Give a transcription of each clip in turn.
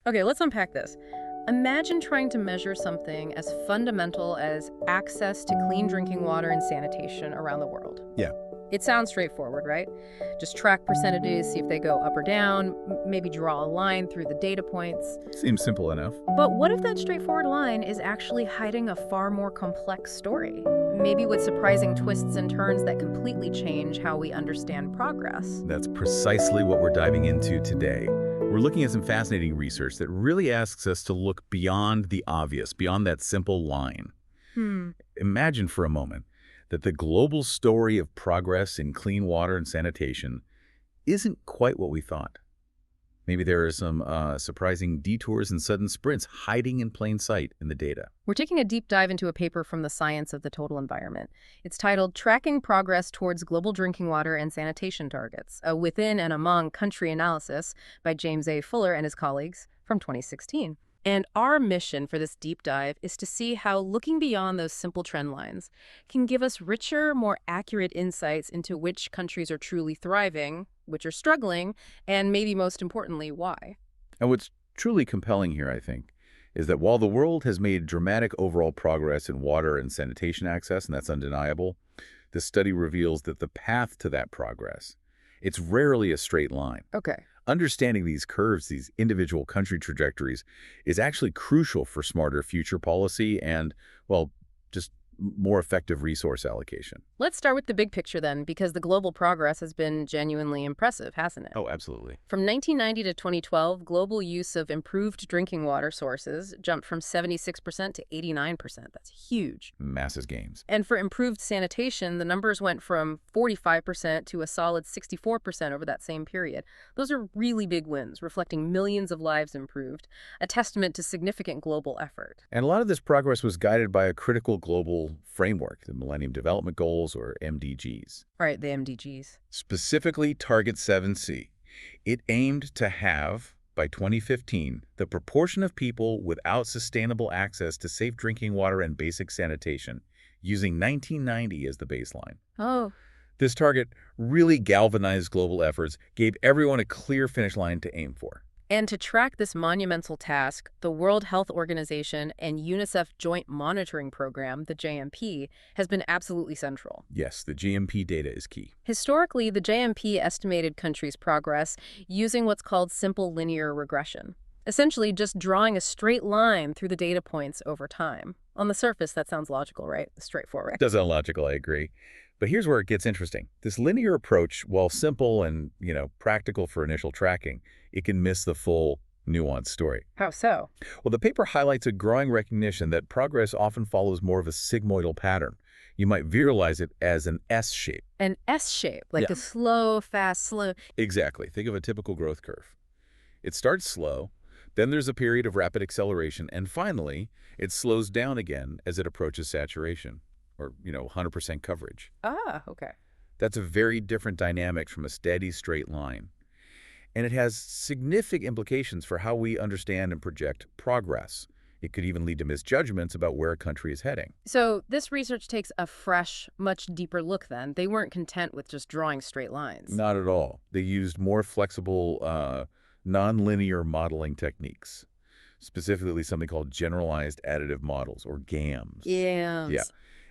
Okay, let's unpack this. Imagine trying to measure something as fundamental as access to clean drinking water and sanitation around the world. Yeah, It sounds straightforward, right? Just track percentages, see if they go up or down, maybe draw a line through the data points. seems simple enough. But what if that straightforward line is actually hiding a far more complex story? Maybe with surprising twists and turns that completely change how we understand progress. That's precisely what we're diving into today. We're looking at some fascinating research that really asks us to look beyond the obvious, beyond that simple line. Hmm. Imagine for a moment that the global story of progress in clean water and sanitation isn't quite what we thought. Maybe there are some surprising detours and sudden sprints hiding in plain sight in the data. We're taking a deep dive into a paper from the Science of the Total Environment. It's titled Tracking Progress Towards Global Drinking Water and Sanitation Targets, a within and among country analysis by James A. Fuller and his colleagues from 2016. And our mission for this deep dive is to see how looking beyond those simple trend lines can give us richer, more accurate insights into which countries are truly thriving, which are struggling, and maybe most importantly, why. And what's truly compelling here, I think, is that while the world has made dramatic overall progress in water and sanitation access, and that's undeniable, this study reveals that the path to that progress, it's rarely a straight line. Okay. Understanding these curves, these individual country trajectories, is actually crucial for smarter future policy and, well, just more effective resource allocation. Let's start with the big picture then, because the global progress has been genuinely impressive, hasn't it? Oh, absolutely. From 1990 to 2012, global use of improved drinking water sources jumped from 76% to 89%. That's huge. Massive gains. And for improved sanitation, the numbers went from 45% to a solid 64% over that same period. Those are really big wins, reflecting millions of lives improved, a testament to significant global effort. And a lot of this progress was guided by a critical global framework, the Millennium Development Goals, or MDGs. All right, the MDGs. Specifically, Target 7C. It aimed to have, by 2015, the proportion of people without sustainable access to safe drinking water and basic sanitation, using 1990 as the baseline. Oh, This target really galvanized global efforts, gave everyone a clear finish line to aim for. and to track this monumental task, the World Health Organization and UNICEF Joint Monitoring Program, the JMP, has been absolutely central. Yes, the GMP data is key. Historically, the JMP estimated countries' progress using what's called simple linear regression, essentially just drawing a straight line through the data points over time. On the surface, that sounds logical, right? Straightforward. Does sound logical, I agree. But here's where it gets interesting. This linear approach, while simple and, practical for initial tracking, it can miss the full nuanced story. How so? Well, the paper highlights a growing recognition that progress often follows more of a sigmoidal pattern. You might visualize it as an S shape. An S shape, like Yeah. a slow, fast, slow. Exactly. Think of a typical growth curve. It starts slow, then there's a period of rapid acceleration, and finally, it slows down again as it approaches saturation, or, 100% coverage. Ah, okay. That's a very different dynamic from a steady straight line. And it has significant implications for how we understand and project progress. It could even lead to misjudgments about where a country is heading. So this research takes a fresh, much deeper look then. They weren't content with just drawing straight lines. Not at all. They used more flexible, nonlinear modeling techniques, specifically something called Generalized Additive Models, or GAMs. Yeah. Yeah.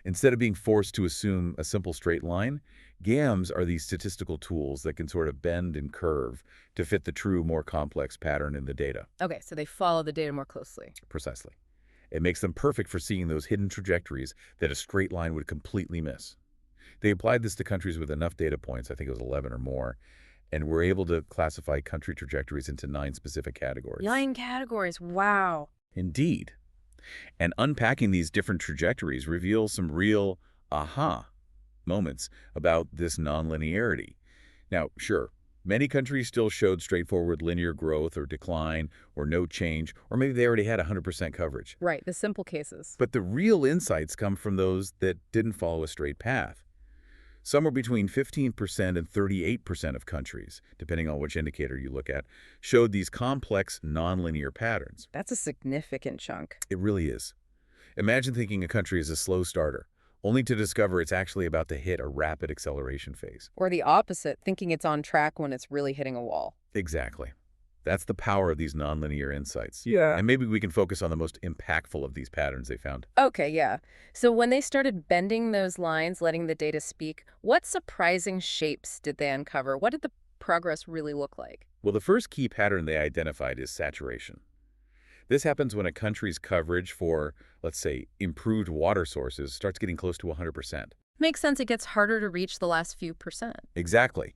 Instead of being forced to assume a simple straight line, GAMs are these statistical tools that can sort of bend and curve to fit the true, more complex pattern in the data. Okay, so they follow the data more closely. Precisely. It makes them perfect for seeing those hidden trajectories that a straight line would completely miss. They applied this to countries with enough data points, I think it was 11 or more, and were able to classify country trajectories into 9 specific categories. 9 categories. Wow. Indeed. And unpacking these different trajectories reveals some real aha moments about this nonlinearity. Now, sure, many countries still showed straightforward linear growth or decline or no change, or maybe they already had 100% coverage. Right, the simple cases. But the real insights come from those that didn't follow a straight path. Somewhere between 15% and 38% of countries, depending on which indicator you look at, showed these complex nonlinear patterns. That's a significant chunk. It really is. Imagine thinking a country is a slow starter, only to discover it's actually about to hit a rapid acceleration phase. Or the opposite, thinking it's on track when it's really hitting a wall. Exactly. That's the power of these nonlinear insights. Yeah. And maybe we can focus on the most impactful of these patterns they found. Okay, yeah. So when they started bending those lines, letting the data speak, what surprising shapes did they uncover? What did the progress really look like? Well, the first key pattern they identified is saturation. This happens when a country's coverage for, let's say, improved water sources starts getting close to 100%. Makes sense it gets harder to reach the last few percent. Exactly.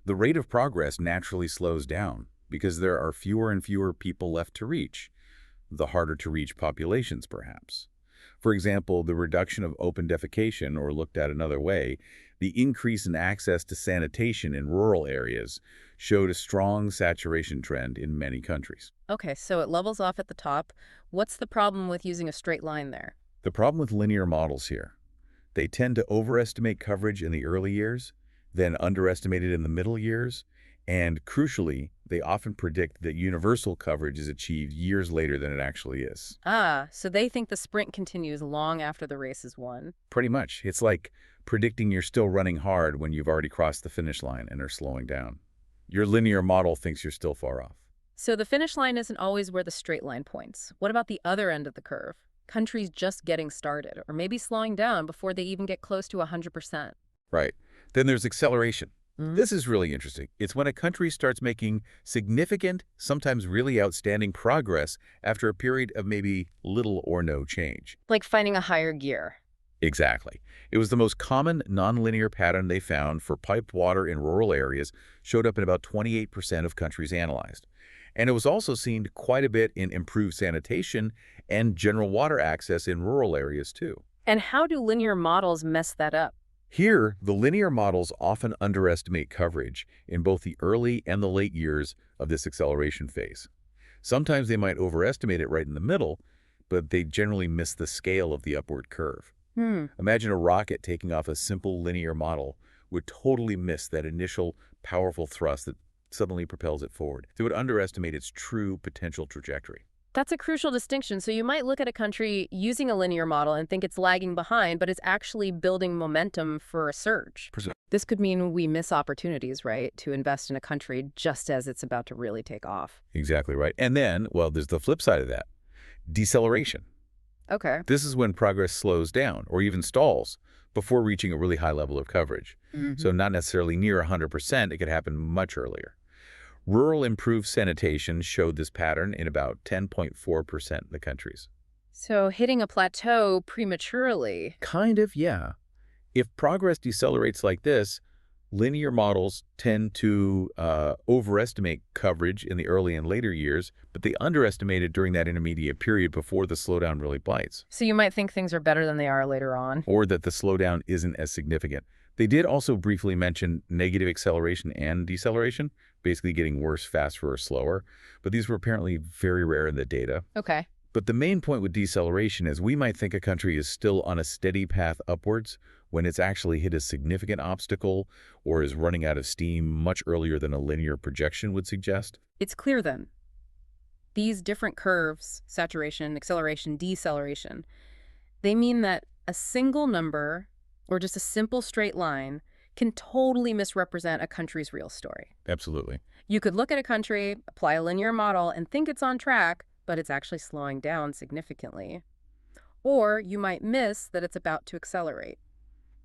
The rate of progress naturally slows down because there are fewer and fewer people left to reach, the harder to reach populations, perhaps. For example, the reduction of open defecation, or looked at another way, the increase in access to sanitation in rural areas showed a strong saturation trend in many countries. Okay, so it levels off at the top. What's the problem with using a straight line there? The problem with linear models here, they tend to overestimate coverage in the early years, then underestimate it in the middle years, and crucially, they often predict that universal coverage is achieved years later than it actually is. Ah, so they think the sprint continues long after the race is won. Pretty much. It's like predicting you're still running hard when you've already crossed the finish line and are slowing down. Your linear model thinks you're still far off. So the finish line isn't always where the straight line points. What about the other end of the curve? Countries just getting started, or maybe slowing down before they even get close to 100%. Right. Then there's acceleration. Mm. This is really interesting. It's when a country starts making significant, sometimes really outstanding progress after a period of maybe little or no change. Like finding a higher gear. Exactly. It was the most common nonlinear pattern they found for piped water in rural areas, showed up in about 28% of countries analyzed. And it was also seen quite a bit in improved sanitation and general water access in rural areas too. And how do linear models mess that up? Here, the linear models often underestimate coverage in both the early and the late years of this acceleration phase. Sometimes they might overestimate it right in the middle, but they generally miss the scale of the upward curve. Imagine a rocket taking off. A simple linear model would totally miss that initial powerful thrust that suddenly propels it forward. They would underestimate its true potential trajectory. That's a crucial distinction. So you might look at a country using a linear model and think it's lagging behind, but it's actually building momentum for a surge. This could mean we miss opportunities, right, to invest in a country just as it's about to really take off. Exactly right. And then, well, there's the flip side of that. Deceleration. Okay. This is when progress slows down or even stalls before reaching a really high level of coverage. So not necessarily near 100%, it could happen much earlier. Rural improved sanitation showed this pattern in about 10.4% of the countries. So hitting a plateau prematurely. Kind of, yeah. If progress decelerates like this, linear models tend to overestimate coverage in the early and later years, but they underestimate it during that intermediate period before the slowdown really bites, So you might think things are better than they are later on. or that the slowdown isn't as significant. They did also briefly mention negative acceleration and deceleration, basically getting worse faster or slower, but these were apparently very rare in the data. Okay. But the main point with deceleration is we might think a country is still on a steady path upwards when it's actually hit a significant obstacle or is running out of steam much earlier than a linear projection would suggest. It's clear then. These different curves, saturation, acceleration, deceleration, they mean that a single number or just a simple straight line can totally misrepresent a country's real story. Absolutely. You could look at a country, apply a linear model, and think it's on track, but it's actually slowing down significantly. Or you might miss that it's about to accelerate.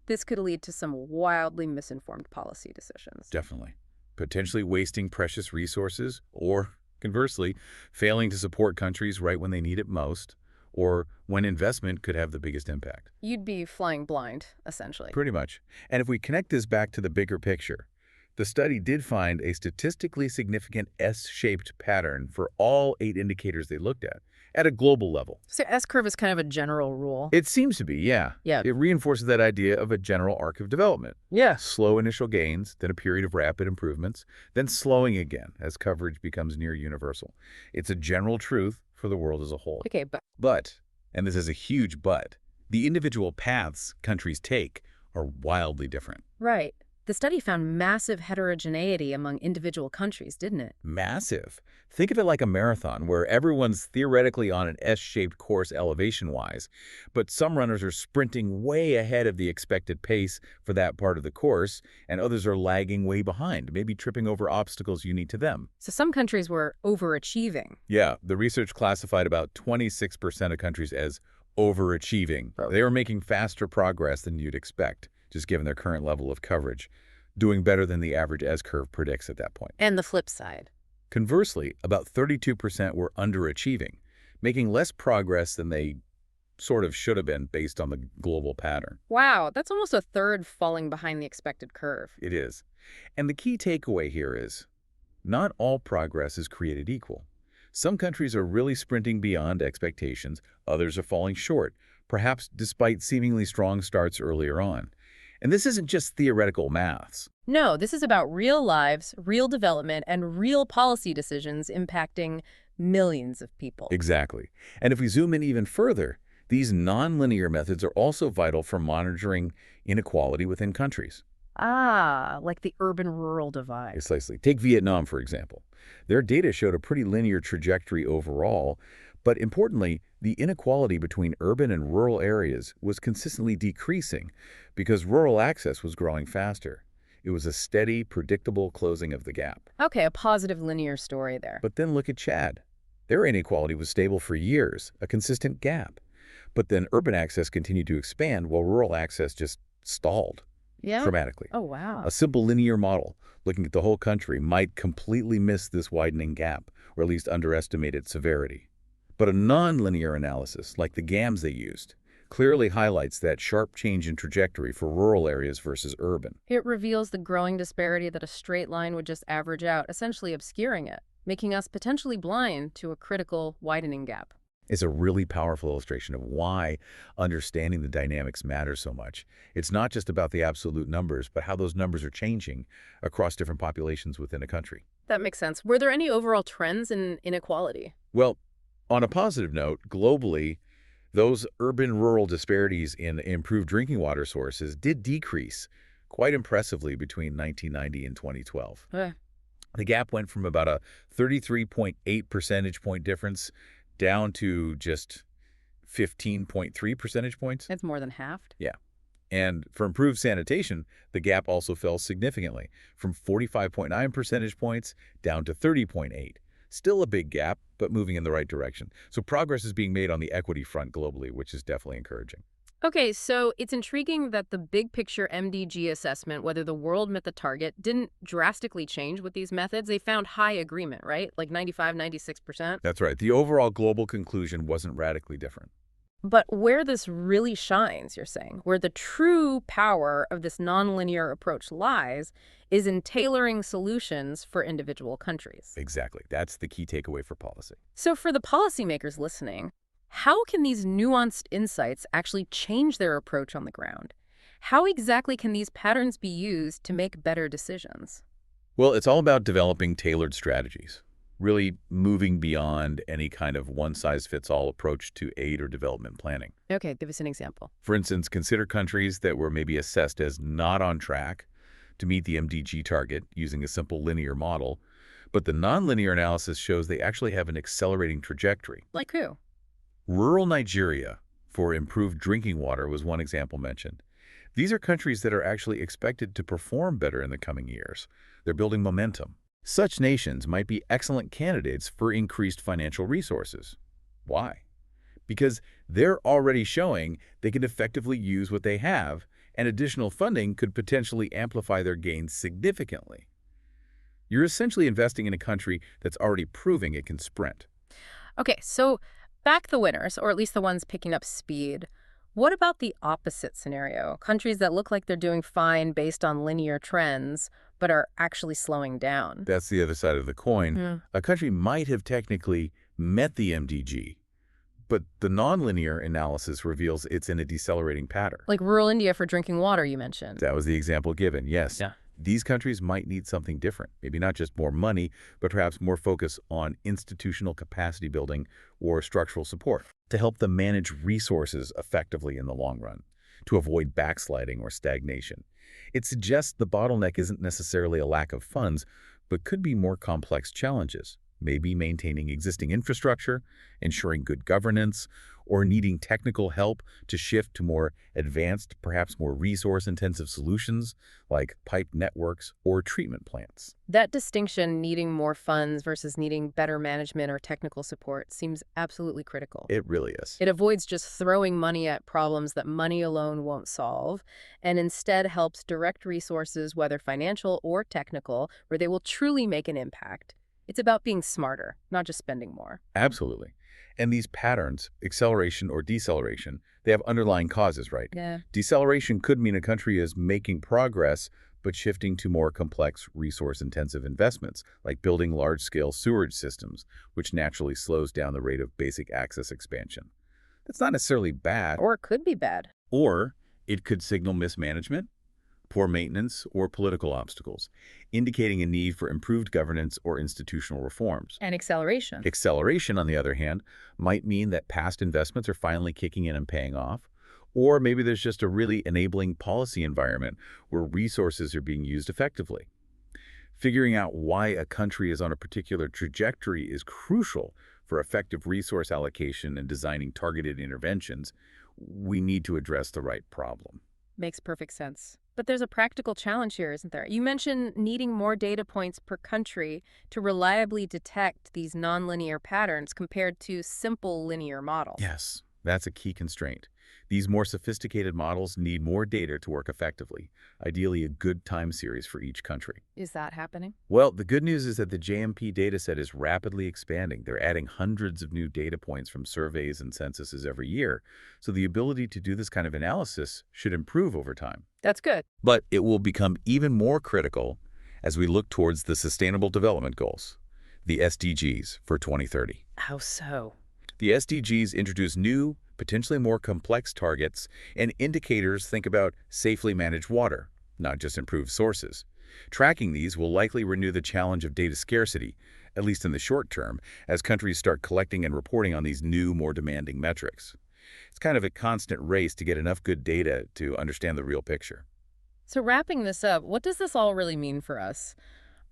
This could lead to some wildly misinformed policy decisions. Definitely. Potentially wasting precious resources or, conversely, failing to support countries right when they need it most, or when investment could have the biggest impact. You'd be flying blind, essentially. Pretty much. And if we connect this back to the bigger picture, the study did find a statistically significant S-shaped pattern for all 8 indicators they looked at a global level. So S-curve is kind of a general rule. It seems to be, yeah. Yeah. It reinforces that idea of a general arc of development. Yeah. Slow initial gains, then a period of rapid improvements, then slowing again as coverage becomes near universal. It's a general truth for the world as a whole. Okay, But, and this is a huge but, the individual paths countries take are wildly different. right. The study found massive heterogeneity among individual countries, didn't it? Massive. Think of it like a marathon where everyone's theoretically on an S-shaped course elevation-wise, but some runners are sprinting way ahead of the expected pace for that part of the course, and others are lagging way behind, maybe tripping over obstacles unique to them. So some countries were overachieving. Yeah, the research classified about 26% of countries as overachieving. Oh. They were making faster progress than you'd expect, just given their current level of coverage, doing better than the average S-curve predicts at that point. And the flip side. Conversely, about 32% were underachieving, making less progress than they sort of should have been based on the global pattern. Wow, that's almost a third falling behind the expected curve. It is. And the key takeaway here is, not all progress is created equal. Some countries are really sprinting beyond expectations, others are falling short, perhaps despite seemingly strong starts earlier on. And this isn't just theoretical maths. No, this is about real lives, real development, and real policy decisions impacting millions of people. Exactly. And if we zoom in even further, these nonlinear methods are also vital for monitoring inequality within countries. Ah, like the urban-rural divide. Precisely. Take Vietnam, for example. Their data showed a pretty linear trajectory overall, but importantly, the inequality between urban and rural areas was consistently decreasing because rural access was growing faster. It was a steady, predictable closing of the gap. Okay, a positive linear story there. But then look at Chad. Their inequality was stable for years, a consistent gap. But then urban access continued to expand while rural access just stalled dramatically. Oh, wow. A simple linear model, looking at the whole country, might completely miss this widening gap, or at least underestimate its severity. But a nonlinear analysis, like the GAMs they used, clearly highlights that sharp change in trajectory for rural areas versus urban. It reveals the growing disparity that a straight line would just average out, essentially obscuring it, making us potentially blind to a critical widening gap. It's a really powerful illustration of why understanding the dynamics matters so much. It's not just about the absolute numbers, but how those numbers are changing across different populations within a country. That makes sense. Were there any overall trends in inequality? Well, on a positive note, globally, those urban-rural disparities in improved drinking water sources did decrease quite impressively between 1990 and 2012. The gap went from about a 33.8 percentage point difference down to just 15.3 percentage points. It's more than halved. Yeah. And for improved sanitation, the gap also fell significantly, from 45.9 percentage points down to 30.8. Still a big gap, but moving in the right direction. So progress is being made on the equity front globally, which is definitely encouraging. Okay, so it's intriguing that the big picture MDG assessment, whether the world met the target, didn't drastically change with these methods. They found high agreement, right? Like 95, 96%. That's right. The overall global conclusion wasn't radically different. But where this really shines, you're saying, where the true power of this nonlinear approach lies, is in tailoring solutions for individual countries. Exactly. That's the key takeaway for policy. So for the policymakers listening, how can these nuanced insights actually change their approach on the ground? How exactly can these patterns be used to make better decisions? Well, it's all about developing tailored strategies, really moving beyond any kind of one-size-fits-all approach to aid or development planning. Okay, give us an example. For instance, consider countries that were maybe assessed as not on track to meet the MDG target using a simple linear model, but the nonlinear analysis shows they actually have an accelerating trajectory. Like who? Rural Nigeria for improved drinking water was one example mentioned. These are countries that are actually expected to perform better in the coming years. They're building momentum. Such nations might be excellent candidates for increased financial resources. Why? Because they're already showing they can effectively use what they have, and additional funding could potentially amplify their gains significantly. You're essentially investing in a country that's already proving it can sprint. Okay, so back the winners, or at least the ones picking up speed. What about the opposite scenario? Countries that look like they're doing fine based on linear trends, but are actually slowing down. That's the other side of the coin. A country might have technically met the MDG, but the nonlinear analysis reveals it's in a decelerating pattern. Like rural India for drinking water, you mentioned. That was the example given, yes. Yeah. These countries might need something different, maybe not just more money, but perhaps more focus on institutional capacity building or structural support to help them manage resources effectively in the long run, to avoid backsliding or stagnation. It suggests the bottleneck isn't necessarily a lack of funds, but could be more complex challenges, maybe maintaining existing infrastructure, ensuring good governance, or needing technical help to shift to more advanced, perhaps more resource-intensive solutions like pipe networks or treatment plants. That distinction, needing more funds versus needing better management or technical support, seems absolutely critical. It really is. It avoids just throwing money at problems that money alone won't solve, and instead helps direct resources, whether financial or technical, where they will truly make an impact. It's about being smarter, not just spending more. Absolutely. And these patterns, acceleration or deceleration, they have underlying causes, right? Yeah. Deceleration could mean a country is making progress, but shifting to more complex, resource-intensive investments, like building large-scale sewerage systems, which naturally slows down the rate of basic access expansion. That's not necessarily bad, Or it could be bad. or it could signal mismanagement, poor maintenance, or political obstacles, indicating a need for improved governance or institutional reforms. And acceleration. Acceleration, on the other hand, might mean that past investments are finally kicking in and paying off, or maybe there's just a really enabling policy environment where resources are being used effectively. Figuring out why a country is on a particular trajectory is crucial for effective resource allocation and designing targeted interventions. We need to address the right problem. Makes perfect sense. But there's a practical challenge here, isn't there? You mentioned needing more data points per country to reliably detect these nonlinear patterns compared to simple linear models. Yes, that's a key constraint. These more sophisticated models need more data to work effectively, ideally a good time series for each country. Is that happening? Well, the good news is that the JMP dataset is rapidly expanding. They're adding hundreds of new data points from surveys and censuses every year, so the ability to do this kind of analysis should improve over time. That's good. But it will become even more critical as we look towards the Sustainable Development Goals, the SDGs, for 2030. How so? The SDGs introduce new, potentially more complex targets and indicators. Think about safely managed water, not just improved sources. Tracking these will likely renew the challenge of data scarcity, at least in the short term, as countries start collecting and reporting on these new, more demanding metrics. It's kind of a constant race to get enough good data to understand the real picture. So wrapping this up, what does this all really mean for us?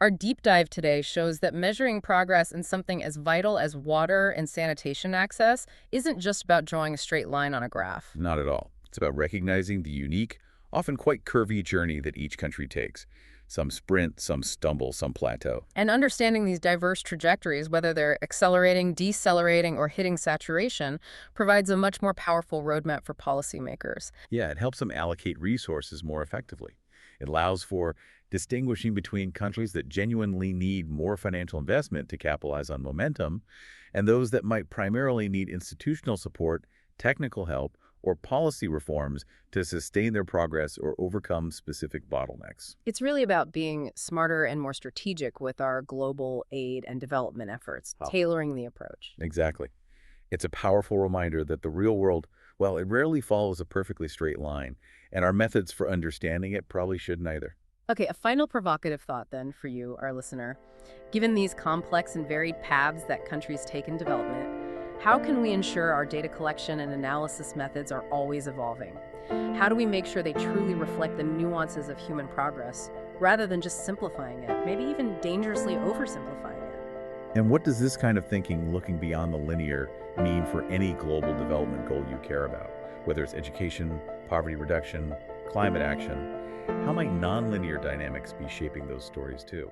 Our deep dive today shows that measuring progress in something as vital as water and sanitation access isn't just about drawing a straight line on a graph. Not at all. It's about recognizing the unique, often quite curvy journey that each country takes. Some sprint, some stumble, some plateau. And understanding these diverse trajectories, whether they're accelerating, decelerating, or hitting saturation, provides a much more powerful roadmap for policymakers. Yeah, it helps them allocate resources more effectively. It allows for distinguishing between countries that genuinely need more financial investment to capitalize on momentum and those that might primarily need institutional support, technical help, or policy reforms to sustain their progress or overcome specific bottlenecks. It's really about being smarter and more strategic with our global aid and development efforts, Wow. tailoring the approach. Exactly. It's a powerful reminder that the real world, well, it rarely follows a perfectly straight line, and our methods for understanding it probably shouldn't either. Okay, a final provocative thought then for you, our listener. Given these complex and varied paths that countries take in development, how can we ensure our data collection and analysis methods are always evolving? How do we make sure they truly reflect the nuances of human progress, rather than just simplifying it, maybe even dangerously oversimplifying it? And what does this kind of thinking, looking beyond the linear, mean for any global development goal you care about? Whether it's education, poverty reduction, climate action, how might nonlinear dynamics be shaping those stories too?